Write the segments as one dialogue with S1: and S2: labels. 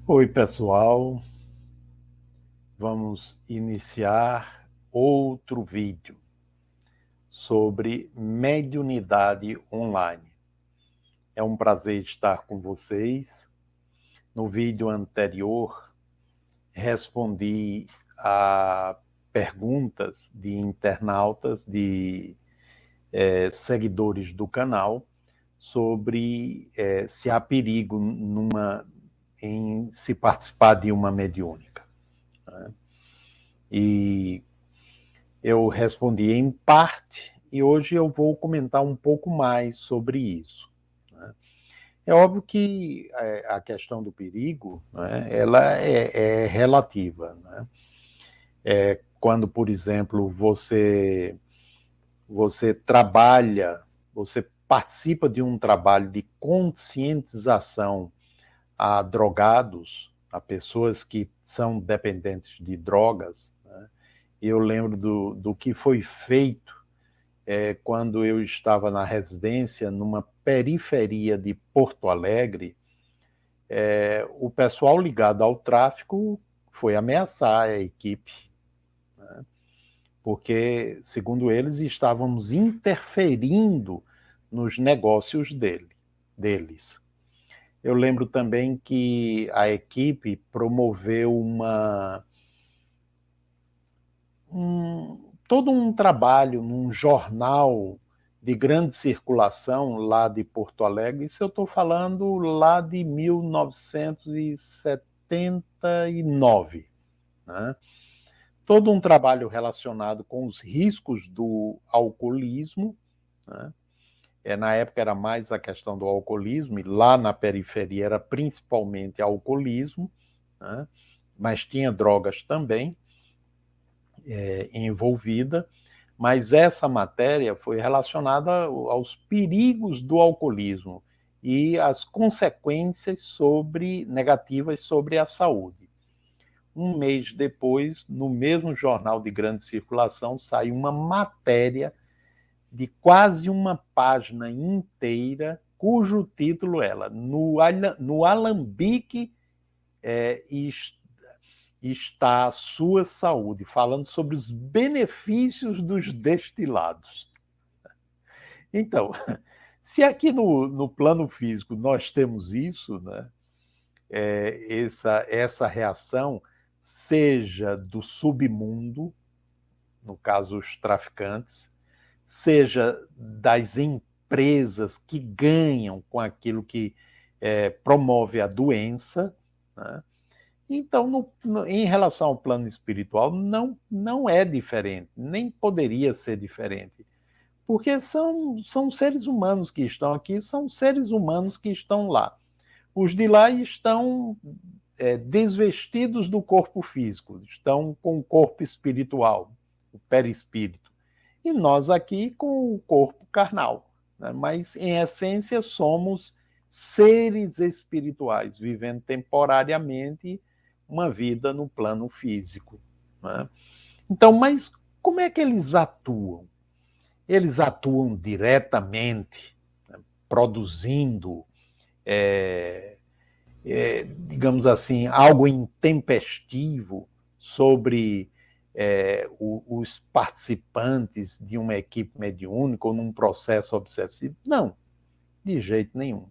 S1: Oi, pessoal. Vamos iniciar outro vídeo sobre mediunidade online. É um prazer estar com vocês. No vídeo anterior, respondi a perguntas de internautas, de seguidores do canal, sobre se há perigo em se participar de uma mediúnica. Né? E eu respondi em parte e hoje eu vou comentar um pouco mais sobre isso. Né? É óbvio que a questão do perigo, né, ela é relativa. Né? Quando, por exemplo, você trabalha, você participa de um trabalho de conscientização a drogados, a pessoas que são dependentes de drogas. Né? Eu lembro do que foi feito quando eu estava na residência, numa periferia de Porto Alegre. O pessoal ligado ao tráfico foi ameaçar a equipe, né? Porque, segundo eles, estávamos interferindo nos negócios deles. Eu lembro também que a equipe promoveu todo um trabalho num jornal de grande circulação lá de Porto Alegre. Isso eu estou falando lá de 1979. Né? Todo um trabalho relacionado com os riscos do alcoolismo. Né? Na época era mais a questão do alcoolismo, e lá na periferia era principalmente alcoolismo, né? Mas tinha drogas também envolvida, mas essa matéria foi relacionada aos perigos do alcoolismo e as consequências negativas sobre a saúde. Um mês depois, no mesmo jornal de grande circulação, saiu uma matéria de quase uma página inteira, cujo título era No Alambique é, está a sua saúde, falando sobre os benefícios dos destilados. Então, se aqui no plano físico nós temos isso, né, essa reação, seja do submundo, no caso os traficantes, seja das empresas que ganham com aquilo que promove a doença, né? Então, em relação ao plano espiritual, não é diferente, nem poderia ser diferente, porque são seres humanos que estão aqui, são seres humanos que estão lá. Os de lá estão desvestidos do corpo físico, estão com o corpo espiritual, o perispírito, e nós aqui com o corpo carnal. Né? Mas, em essência, somos seres espirituais, vivendo temporariamente uma vida no plano físico. Né? Então, mas como é que eles atuam? Eles atuam diretamente, né, produzindo, digamos assim, algo intempestivo sobre os participantes de uma equipe mediúnica ou num processo obsessivo? Não, de jeito nenhum.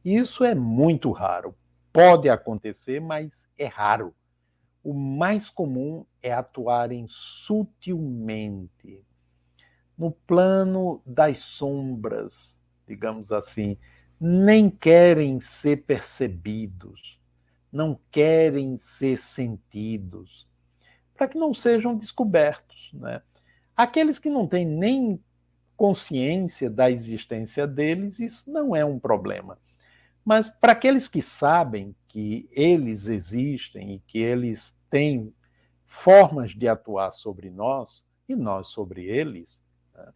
S1: Isso é muito raro. Pode acontecer, mas é raro. O mais comum é atuarem sutilmente, no plano das sombras, digamos assim. Nem querem ser percebidos, não querem ser sentidos, para que não sejam descobertos. Né? Aqueles que não têm nem consciência da existência deles, isso não é um problema. Mas para aqueles que sabem que eles existem e que eles têm formas de atuar sobre nós e nós sobre eles, né,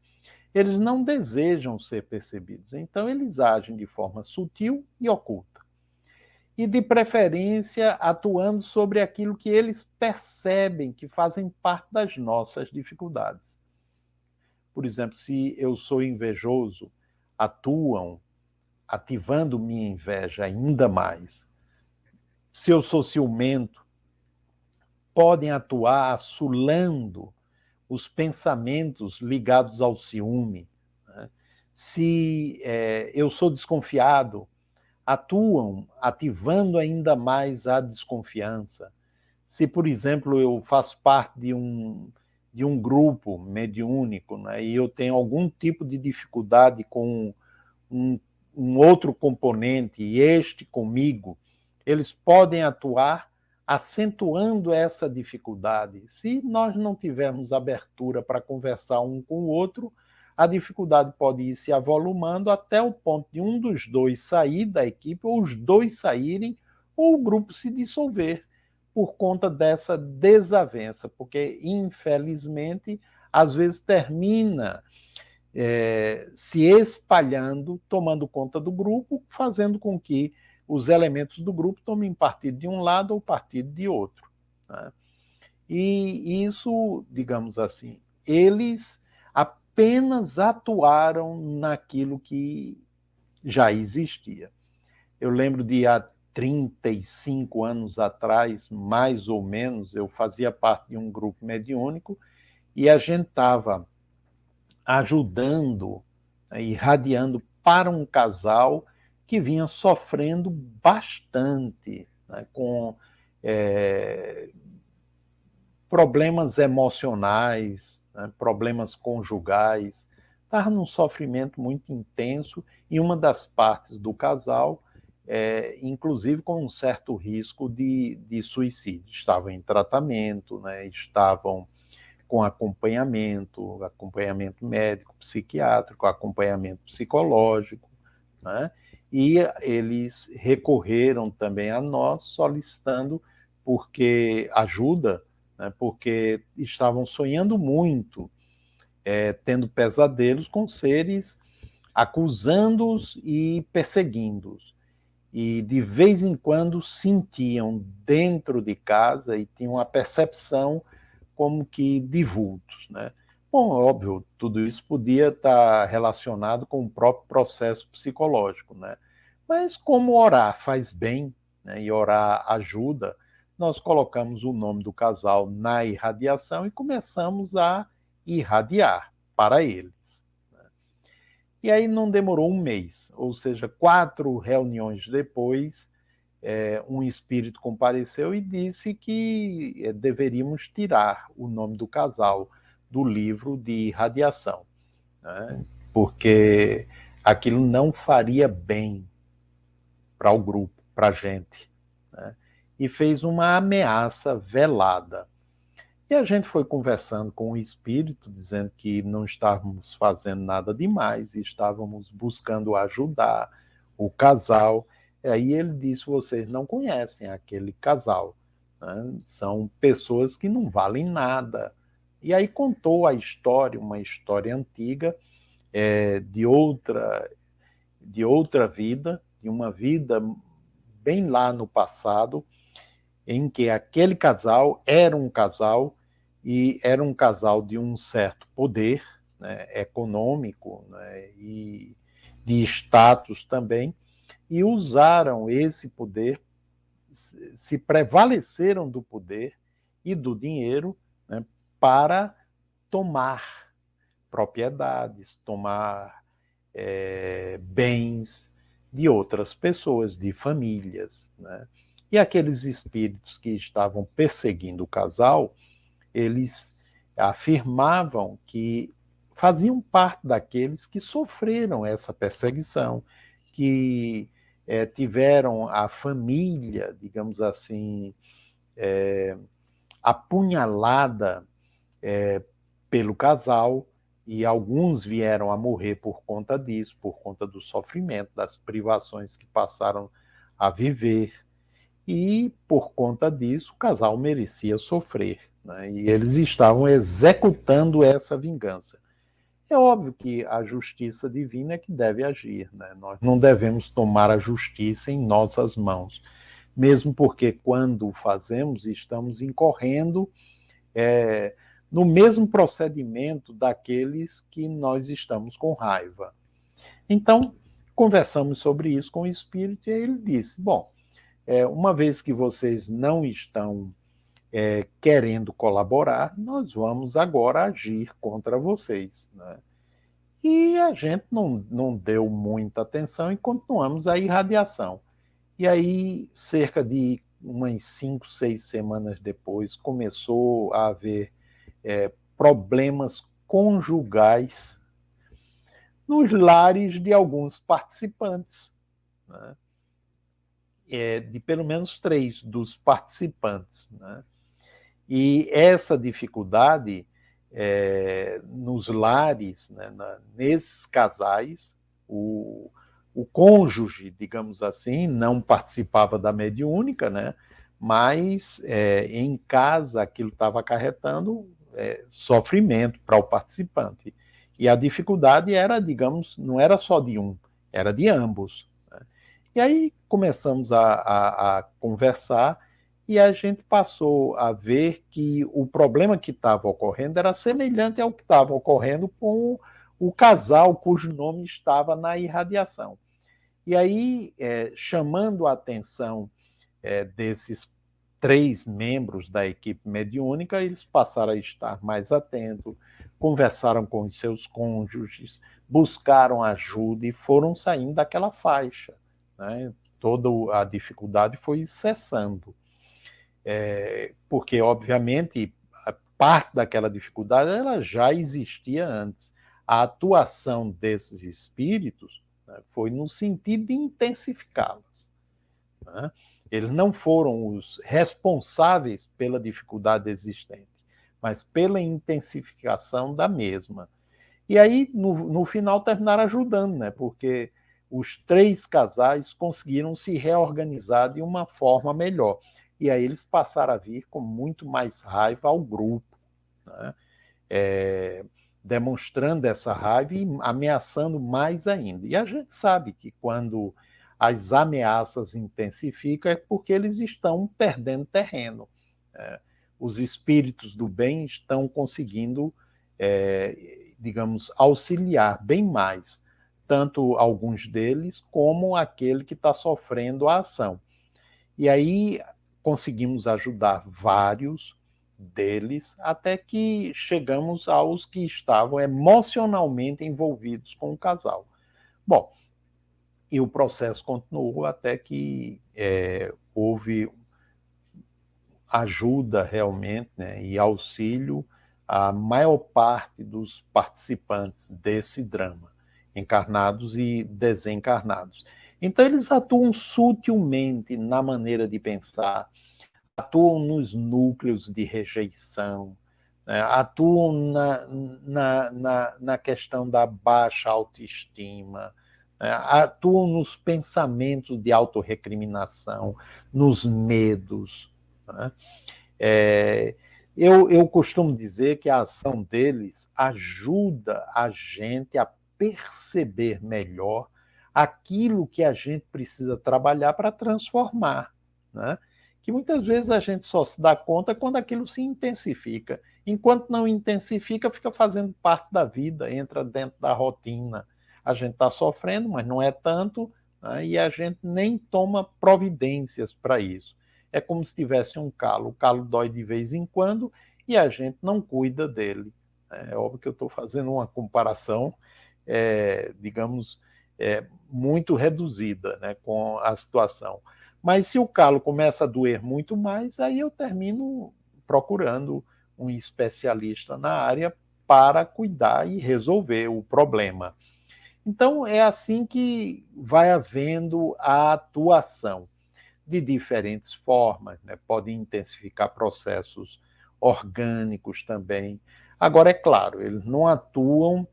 S1: eles não desejam ser percebidos. Então, eles agem de forma sutil e oculta. E, de preferência, atuando sobre aquilo que eles percebem que fazem parte das nossas dificuldades. Por exemplo, se eu sou invejoso, atuam ativando minha inveja ainda mais. se eu sou ciumento, podem atuar assolando os pensamentos ligados ao ciúme. Né? Se eu sou desconfiado, atuam ativando ainda mais a desconfiança. Se, por exemplo, eu faço parte de um grupo mediúnico, né, e eu tenho algum tipo de dificuldade com um, um outro componente, e este comigo, eles podem atuar acentuando essa dificuldade. Se nós não tivermos abertura para conversar um com o outro, a dificuldade pode ir se avolumando até o ponto de um dos dois sair da equipe, ou os dois saírem, ou o grupo se dissolver por conta dessa desavença, porque, infelizmente, às vezes termina se espalhando, tomando conta do grupo, fazendo com que os elementos do grupo tomem partido de um lado ou partido de outro. Né? E isso, digamos assim, eles apenas atuaram naquilo que já existia. Eu lembro de há 35 anos atrás, mais ou menos, eu fazia parte de um grupo mediúnico e a gente estava ajudando, irradiando para um casal que vinha sofrendo bastante, né, com problemas emocionais, né, problemas conjugais, estava num sofrimento muito intenso e uma das partes do casal, inclusive com um certo risco de suicídio. Estavam em tratamento, né, estavam com acompanhamento médico, psiquiátrico, acompanhamento psicológico, né? E eles recorreram também a nós solicitando porque ajuda, né? Porque estavam sonhando muito, tendo pesadelos com seres acusando-os e perseguindo-os. E de vez em quando sentiam dentro de casa e tinham a percepção como que de vultos, né? Bom, óbvio, tudo isso podia estar relacionado com o próprio processo psicológico, né? Mas como orar faz bem, né, e orar ajuda, nós colocamos o nome do casal na irradiação e começamos a irradiar para eles. Né? E aí não demorou um mês, ou seja, 4 reuniões depois, um espírito compareceu e disse que deveríamos tirar o nome do casal do livro de irradiação, né? Porque aquilo não faria bem para o grupo, para a gente. Né? E fez uma ameaça velada. E a gente foi conversando com o espírito, dizendo que não estávamos fazendo nada demais, estávamos buscando ajudar o casal. E aí ele disse: vocês não conhecem aquele casal, né? São pessoas que não valem nada. E aí contou a história, uma história antiga, de outra vida, de uma vida bem lá no passado, em que aquele casal era um casal e era um casal de um certo poder, né, econômico, né, e de status também, e usaram esse poder, se prevaleceram do poder e do dinheiro, né, para tomar propriedades, tomar bens de outras pessoas, de famílias. Né? E aqueles espíritos que estavam perseguindo o casal, eles afirmavam que faziam parte daqueles que sofreram essa perseguição, que tiveram a família, digamos assim, apunhalada pelo casal, e alguns vieram a morrer por conta disso, por conta do sofrimento, das privações que passaram a viver, e por conta disso o casal merecia sofrer, né? E eles estavam executando essa vingança. É óbvio que a justiça divina é que deve agir, né? Nós não devemos tomar a justiça em nossas mãos, mesmo porque quando o fazemos estamos incorrendo no mesmo procedimento daqueles que nós estamos com raiva. Então, conversamos sobre isso com o espírito e ele disse: bom, uma vez que vocês não estão querendo colaborar, nós vamos agora agir contra vocês, né? E a gente não deu muita atenção e continuamos a irradiação. E aí, cerca de umas 5, 6 semanas depois, começou a haver problemas conjugais nos lares de alguns participantes, né? De pelo menos 3 dos participantes, né? E essa dificuldade nos lares, né, nesses casais, o cônjuge, digamos assim, não participava da mediúnica, né? Mas em casa aquilo estava acarretando sofrimento para o participante. E a dificuldade era, digamos, não era só de um, era de ambos, né? E aí começamos a conversar e a gente passou a ver que o problema que estava ocorrendo era semelhante ao que estava ocorrendo com o casal cujo nome estava na irradiação. E aí, chamando a atenção desses 3 membros da equipe mediúnica, eles passaram a estar mais atentos, conversaram com os seus cônjuges, buscaram ajuda e foram saindo daquela faixa, né? Toda a dificuldade foi cessando. Porque, obviamente, a parte daquela dificuldade ela já existia antes. A atuação desses espíritos, né, foi no sentido de intensificá-las, né? Eles não foram os responsáveis pela dificuldade existente, mas pela intensificação da mesma. E aí, no final, terminaram ajudando, né? Porque os 3 casais conseguiram se reorganizar de uma forma melhor. E aí eles passaram a vir com muito mais raiva ao grupo, né? Demonstrando essa raiva e ameaçando mais ainda. E a gente sabe que quando as ameaças intensificam é porque eles estão perdendo terreno, né? Os espíritos do bem estão conseguindo, digamos, auxiliar bem mais, tanto alguns deles como aquele que está sofrendo a ação. E aí conseguimos ajudar vários deles, até que chegamos aos que estavam emocionalmente envolvidos com o casal. Bom, e o processo continuou até que houve ajuda realmente, né, e auxílio à maior parte dos participantes desse drama, encarnados e desencarnados. Então, eles atuam sutilmente na maneira de pensar, atuam nos núcleos de rejeição, né, atuam na questão da baixa autoestima, né, atuam nos pensamentos de autorrecriminação, nos medos, né? Eu costumo dizer que a ação deles ajuda a gente a perceber melhor aquilo que a gente precisa trabalhar para transformar, né? Que muitas vezes a gente só se dá conta quando aquilo se intensifica. Enquanto não intensifica, fica fazendo parte da vida, entra dentro da rotina. A gente está sofrendo, mas não é tanto, né? E a gente nem toma providências para isso. É como se tivesse um calo. O calo dói de vez em quando e a gente não cuida dele. É óbvio que eu estou fazendo uma comparação, digamos, muito reduzida, né, com a situação. Mas se o calo começa a doer muito mais, aí eu termino procurando um especialista na área para cuidar e resolver o problema. Então, é assim que vai havendo a atuação de diferentes formas, né? Podem intensificar processos orgânicos também. Agora, é claro, eles não atuam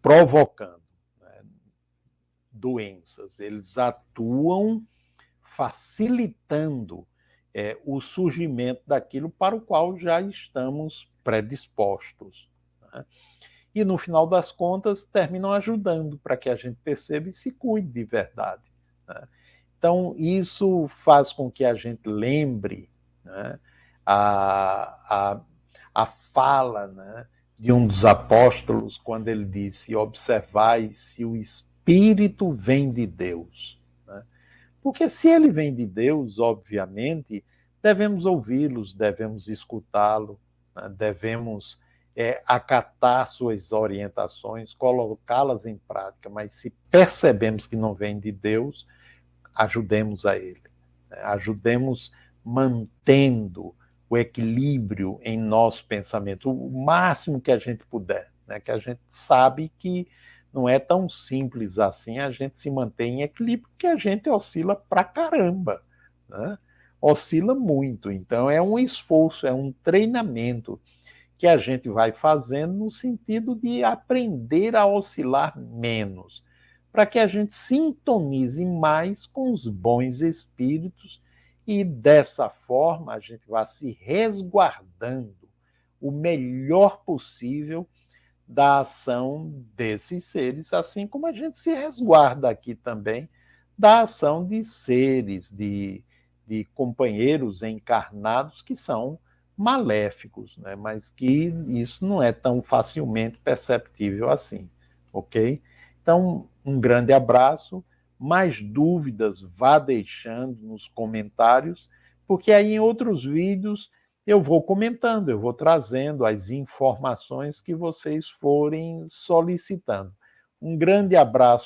S1: provocando, né, doenças, eles atuam facilitando o surgimento daquilo para o qual já estamos predispostos, né? E no final das contas terminam ajudando para que a gente perceba e se cuide de verdade, né? Então, isso faz com que a gente lembre, né, a, a, a fala, né, de um dos apóstolos, quando ele disse: observai se o espírito espírito vem de Deus, né? Porque se ele vem de Deus, obviamente, devemos ouvi-los, devemos escutá-lo, né? Devemos acatar suas orientações, colocá-las em prática, mas se percebemos que não vem de Deus, ajudemos a ele, né? Ajudemos mantendo o equilíbrio em nosso pensamento, o máximo que a gente puder, né? Que a gente sabe que não é tão simples assim a gente se manter em equilíbrio, porque a gente oscila pra caramba, né? Oscila muito. Então é um esforço, é um treinamento que a gente vai fazendo no sentido de aprender a oscilar menos, para que a gente sintonize mais com os bons espíritos e dessa forma a gente vá se resguardando o melhor possível da ação desses seres, assim como a gente se resguarda aqui também da ação de seres, de companheiros encarnados que são maléficos, né? Mas que isso não é tão facilmente perceptível assim, ok? Então, um grande abraço. Mais dúvidas, vá deixando nos comentários, porque aí em outros vídeos eu vou comentando, eu vou trazendo as informações que vocês forem solicitando. Um grande abraço